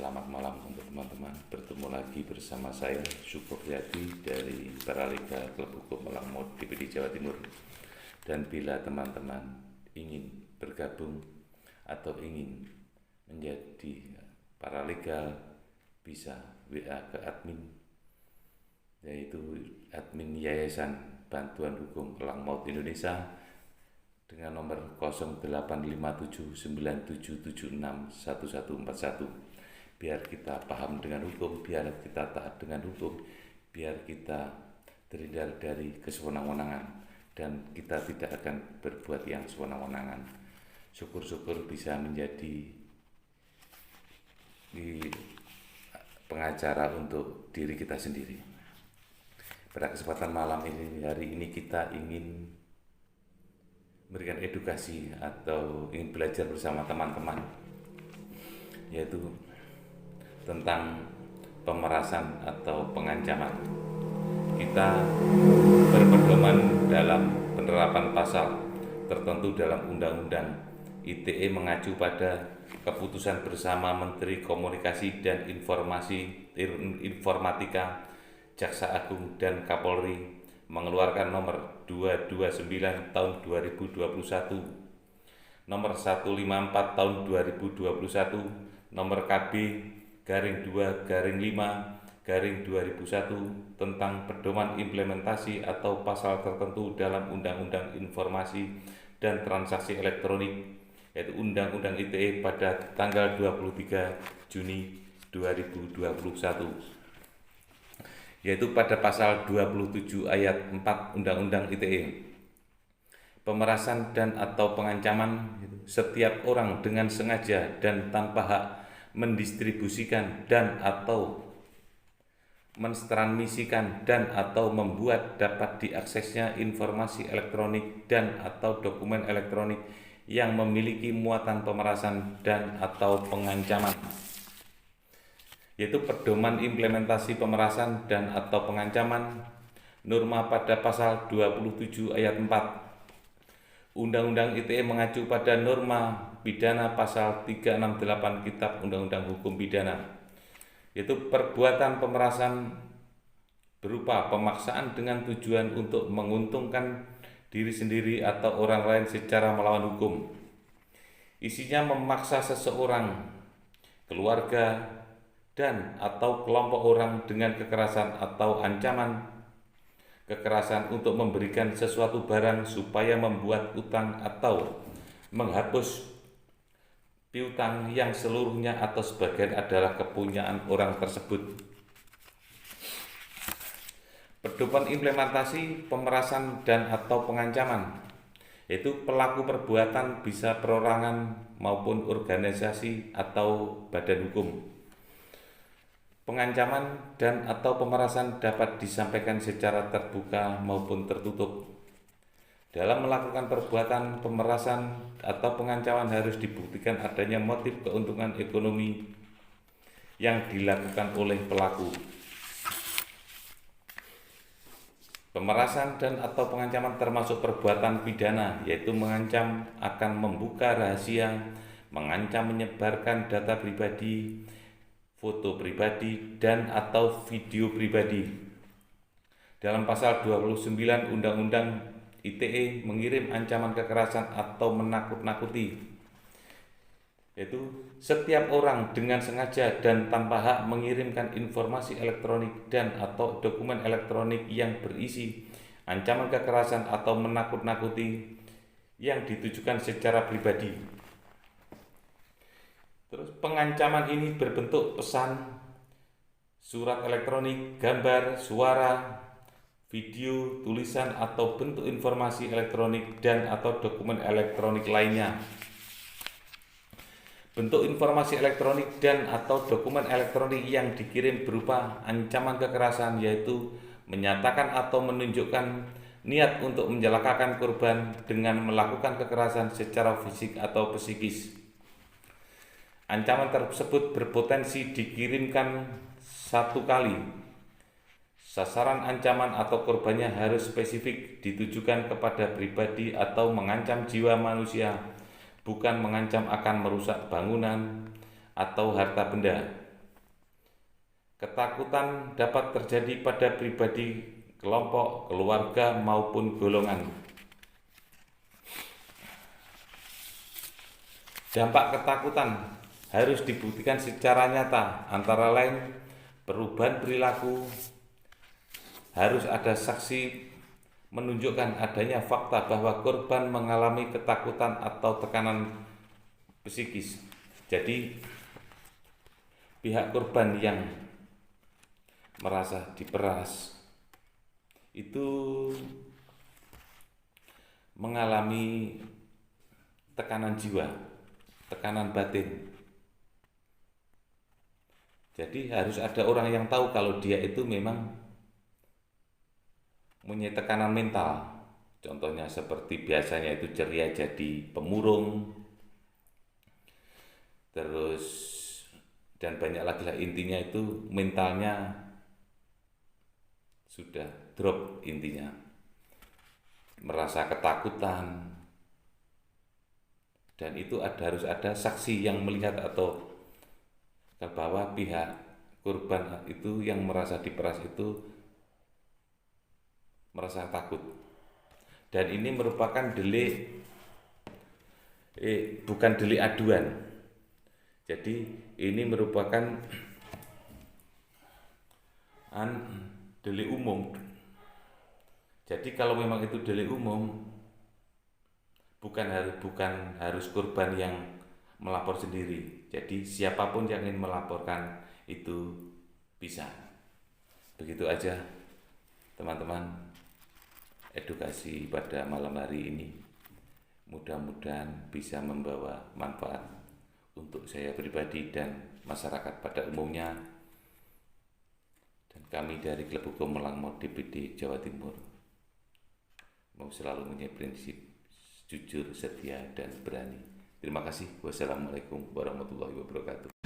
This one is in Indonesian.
Selamat malam untuk teman-teman. Bertemu lagi bersama saya Syukur Yadi dari Paraliga Klub Hukum Melangmut DPD Jawa Timur. Dan bila teman-teman ingin bergabung atau ingin menjadi paralegal, bisa WA ke admin, yaitu admin Yayasan Bantuan Hukum Melangmut Indonesia dengan nomor 085797761141. Biar kita paham dengan hukum, biar kita taat dengan hukum, biar kita terhindar dari kesewenang-wenangan dan kita tidak akan berbuat yang sewenang-wenangan. Syukur-syukur bisa menjadi pengacara untuk diri kita sendiri. Pada kesempatan malam ini, hari ini kita ingin memberikan edukasi atau ingin belajar bersama teman-teman, yaitu tentang pemerasan atau pengancaman. Kita berpedoman dalam penerapan pasal tertentu dalam Undang-Undang ITE mengacu pada keputusan bersama Menteri Komunikasi dan Informatika, Jaksa Agung dan Kapolri mengeluarkan nomor 229 tahun 2021, nomor 154 tahun 2021, nomor KB garing 2 garing 5 garing 2001 tentang pedoman implementasi atau pasal tertentu dalam Undang-Undang Informasi dan Transaksi Elektronik, yaitu Undang-Undang ITE pada tanggal 23 Juni 2021, yaitu pada pasal 27 ayat 4 Undang-Undang ITE. Pemerasan dan atau pengancaman, setiap orang dengan sengaja dan tanpa hak mendistribusikan dan atau mentransmisikan dan atau membuat dapat diaksesnya informasi elektronik dan atau dokumen elektronik yang memiliki muatan pemerasan dan atau pengancaman, yaitu pedoman implementasi pemerasan dan atau pengancaman, norma pada pasal 27 ayat 4 Undang-Undang ITE mengacu pada norma pidana pasal 368 Kitab Undang-Undang Hukum Pidana, yaitu perbuatan pemerasan berupa pemaksaan dengan tujuan untuk menguntungkan diri sendiri atau orang lain secara melawan hukum. Isinya memaksa seseorang, keluarga, dan atau kelompok orang dengan kekerasan atau ancaman kekerasan untuk memberikan sesuatu barang supaya membuat utang atau menghapus piutang yang seluruhnya atau sebagian adalah kepunyaan orang tersebut. Pedoman implementasi pemerasan dan atau pengancaman, yaitu pelaku perbuatan bisa perorangan maupun organisasi atau badan hukum. Pengancaman dan atau pemerasan dapat disampaikan secara terbuka maupun tertutup. Dalam melakukan perbuatan pemerasan atau pengancaman harus dibuktikan adanya motif keuntungan ekonomi yang dilakukan oleh pelaku. Pemerasan dan atau pengancaman termasuk perbuatan pidana, yaitu mengancam akan membuka rahasia, mengancam menyebarkan data pribadi, foto pribadi, dan atau video pribadi. Dalam pasal 29 Undang-Undang ITE mengirim ancaman kekerasan atau menakut-nakuti, yaitu setiap orang dengan sengaja dan tanpa hak mengirimkan informasi elektronik dan atau dokumen elektronik yang berisi ancaman kekerasan atau menakut-nakuti yang ditujukan secara pribadi. Terus pengancaman ini berbentuk pesan, surat elektronik, gambar, suara, video, tulisan atau bentuk informasi elektronik dan atau dokumen elektronik lainnya. Bentuk informasi elektronik dan atau dokumen elektronik yang dikirim berupa ancaman kekerasan, yaitu menyatakan atau menunjukkan niat untuk mencelakakan korban dengan melakukan kekerasan secara fisik atau psikis. Ancaman tersebut berpotensi dikirimkan satu kali. Sasaran ancaman atau korbannya harus spesifik, ditujukan kepada pribadi atau mengancam jiwa manusia, bukan mengancam akan merusak bangunan atau harta benda. Ketakutan dapat terjadi pada pribadi, kelompok, keluarga, maupun golongan. Dampak ketakutan harus dibuktikan secara nyata, antara lain perubahan perilaku, harus ada saksi menunjukkan adanya fakta bahwa korban mengalami ketakutan atau tekanan psikis. Jadi pihak korban yang merasa diperas itu mengalami tekanan jiwa, tekanan batin. Jadi harus ada orang yang tahu kalau dia itu memang punya tekanan mental. Contohnya seperti biasanya itu ceria jadi pemurung, terus dan banyak lagi lah, intinya itu mentalnya sudah drop, intinya merasa ketakutan, dan itu harus ada saksi yang melihat atau bahwa pihak korban itu yang merasa diperas itu merasa takut. Dan ini merupakan delik bukan delik aduan. Jadi ini merupakan delik umum. Jadi kalau memang itu delik umum, bukan harus korban yang melapor sendiri. Jadi siapapun yang ingin melaporkan itu bisa. Begitu aja teman-teman edukasi pada malam hari ini. Mudah-mudahan bisa membawa manfaat untuk saya pribadi dan masyarakat pada umumnya. Dan kami dari Klub Hukum Melangmor DPD Jawa Timur mau selalu punya prinsip jujur, setia, dan berani. Terima kasih. Wassalamualaikum warahmatullahi wabarakatuh.